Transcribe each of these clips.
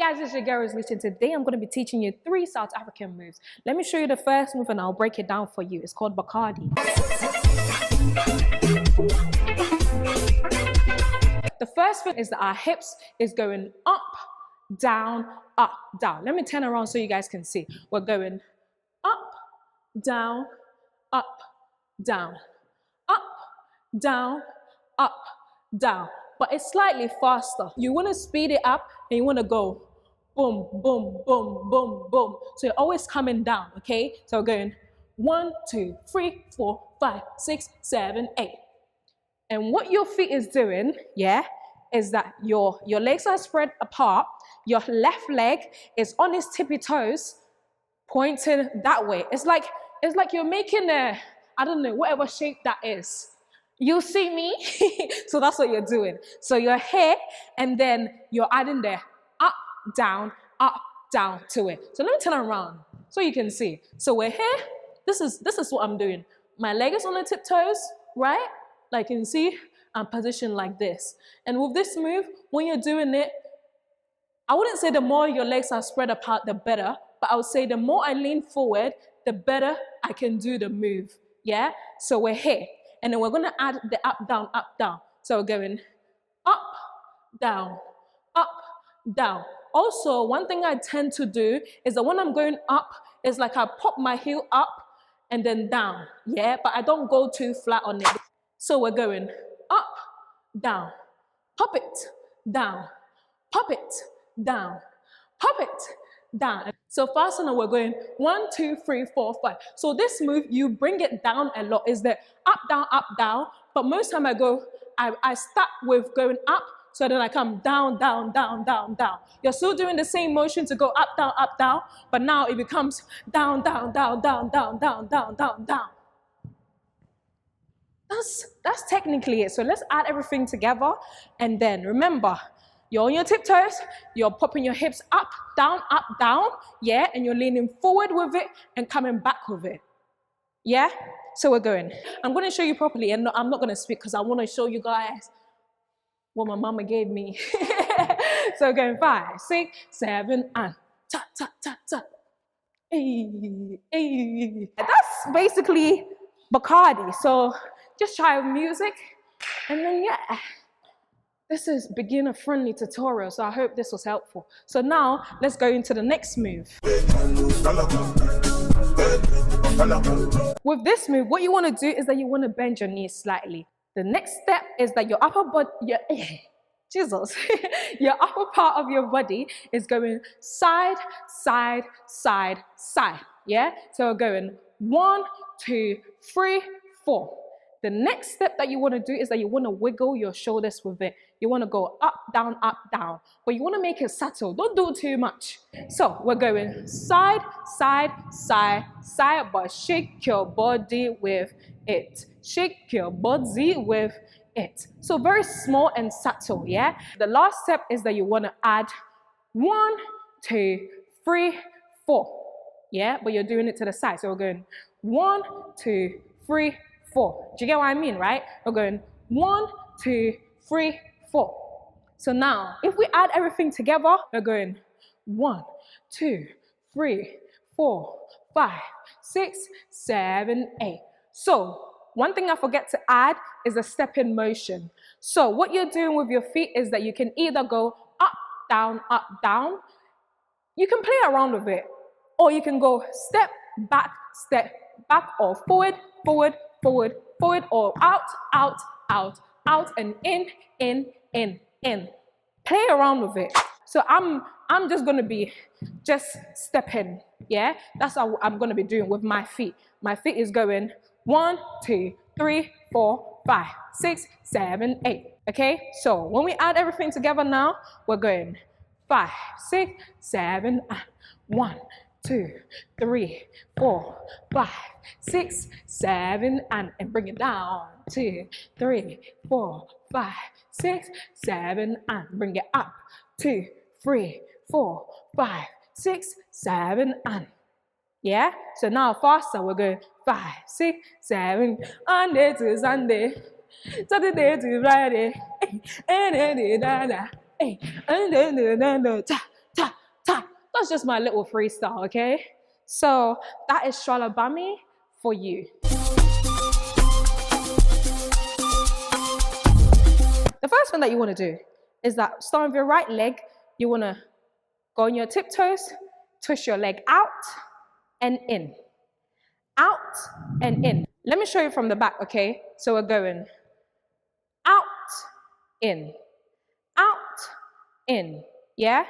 guys, it's your girl Resolution. Today I'm going to be teaching you 3 South African moves. Let me show you the first move and I'll break it down for you. It's called Bacardi. The first thing is that our hips is going up, down, up, down. Let me turn around so you guys can see. We're going up, down, up, down, up, down, up, down. But it's slightly faster. You want to speed it up and you want to go boom, boom, boom, boom, boom. So you're always coming down, okay? So we're going 1, 2, 3, 4, 5, 6, 7, 8. And what your feet is doing, yeah, is that your legs are spread apart. Your left leg is on its tippy toes, pointing that way. It's like you're making a, I don't know, whatever shape that is. You see me? So that's what you're doing. So you're here and then you're adding the up, down to it. So let me turn around so you can see. So we're here. This is what I'm doing. My leg is on the tiptoes, right? Like you can see, I'm positioned like this. And with this move, when you're doing it, I wouldn't say the more your legs are spread apart, the better. But I would say the more I lean forward, the better I can do the move. Yeah? So we're here. And then we're going to add the up, down, up, down. So we're going up, down, up, down. Also, one thing I tend to do is that when I'm going up, it's like I pop my heel up and then down. Yeah, but I don't go too flat on it. So we're going up, down, pop it, down, pop it, down, pop it, down. So fast enough, we're going 1, 2, 3, 4, 5. So this move, you bring it down a lot. Is the up, down. But most time I start with going up, so then I come down, down, down, down, down. You're still doing the same motion to go up, down, but now it becomes down, down, down, down, down, down, down, down, down. That's technically it. So let's add everything together. And then remember, you're on your tiptoes, you're popping your hips up, down, yeah? And you're leaning forward with it and coming back with it, yeah? So we're going. I'm going to show you properly, and I'm not going to speak because I want to show you guys what my mama gave me. So we're going 5, 6, 7, and ta, ta, ta, ta. Hey, hey. That's basically Bacardi. So just try with music, and then yeah. This is beginner-friendly tutorial, so I hope this was helpful. So now, let's go into the next move. With this move, what you want to do is that you want to bend your knees slightly. The next step is that your upper body, Jesus, your upper part of your body is going side, side, side, side, yeah? So we're going 1, 2, 3, 4. The next step that you want to do is that you want to wiggle your shoulders with it. You want to go up, down, but you want to make it subtle. Don't do too much. So we're going side, side, side, side, but shake your body with it. Shake your body with it. So very small and subtle, yeah? The last step is that you want to add 1, 2, 3, 4, yeah? But you're doing it to the side. So we're going 1, 2, 3, 4. Do you get what I mean, right? We're going 1, 2, 3, 4. So now, if we add everything together, we're going 1, 2, 3, 4, 5, 6, 7, 8. So one thing I forget to add is a step-in motion. So what you're doing with your feet is that you can either go up, down, you can play around with it, or you can go step back, or forward, or out, and in. Play around with it. So I'm just gonna be stepping, yeah? That's how I'm gonna be doing with my feet. My feet is going 1, 2, 3, 4, 5, 6, 7, 8. Okay? So when we add everything together now, we're going 5, 6, 7, 1, 2, 3, 4, 5, 6, 7, and bring it down. 2, 3, 4, 5, 6, 7, and bring it up. 2, 3, 4, 5, 6, 7, and yeah. So now faster, we're going 5, 6, 7, Monday to Sunday, Saturday to Friday, and then ta ta That's just my little freestyle, okay? So that is Tshwala Bam for you. The first thing that you want to do is that starting with your right leg, you want to go on your tiptoes, twist your leg out and in. Out and in. Let me show you from the back, okay? So we're going out, in, out, in, yeah?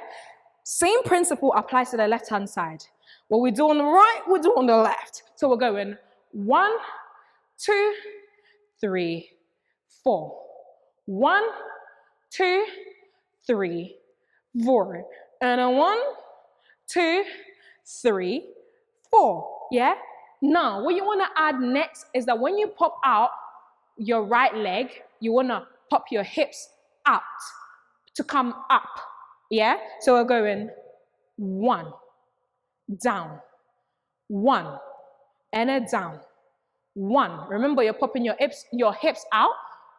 Same principle applies to the left-hand side. What we do on the right, we do on the left. So we're going 1, 2, 3, 4. 1, 2, 3, 4. And a 1, 2, 3, 4. Yeah? Now, what you want to add next is that when you pop out your right leg, you want to pop your hips out to come up. Yeah? So we're going 1, down, 1, and a down, 1. Remember, you're popping your hips out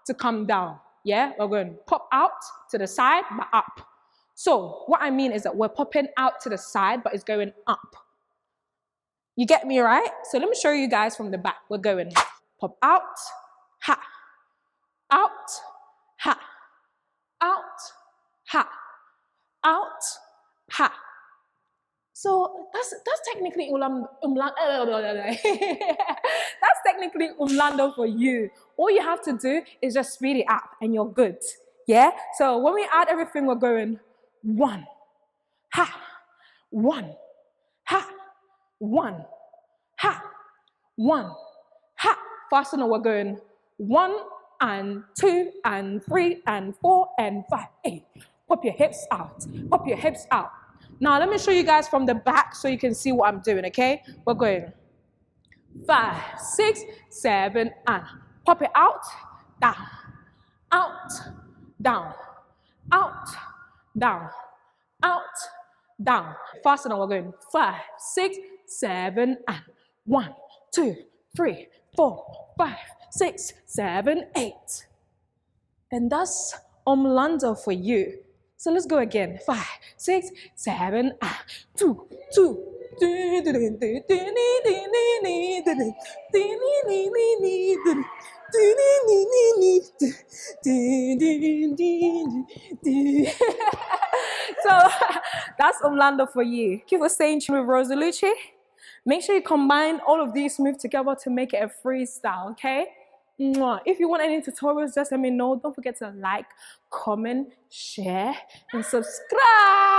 to come down. Yeah? We're going pop out to the side, but up. So what I mean is that we're popping out to the side, but it's going up. You get me, right? So let me show you guys from the back. We're going pop out, ha, out, ha, out, ha, out, ha. So that's technically that's technically Umlando for you. All you have to do is just speed it up and you're good. Yeah? So when we add everything, we're going 1, ha, 1, ha, 1, ha, 1, ha. Faster now, we're going 1 and 2 and 3 and 4 and 5, 8. Pop your hips out. Pop your hips out. Now let me show you guys from the back so you can see what I'm doing, okay? We're going 5, 6, 7, and pop it out, down, out, down, out, down, out, down. Faster now, we're going 5, 6, 7, and 1, 2, 3, 4, 5, 6, 7, 8. And that's Umlando for you. So let's go again. 5, 6, 7, 2, 2. So that's Umlando for you. Keep on staying tuned with Rosalucci. Make sure you combine all of these moves together to make it a freestyle, okay? If you want any tutorials, just let me know. Don't forget to like, comment, share, and subscribe.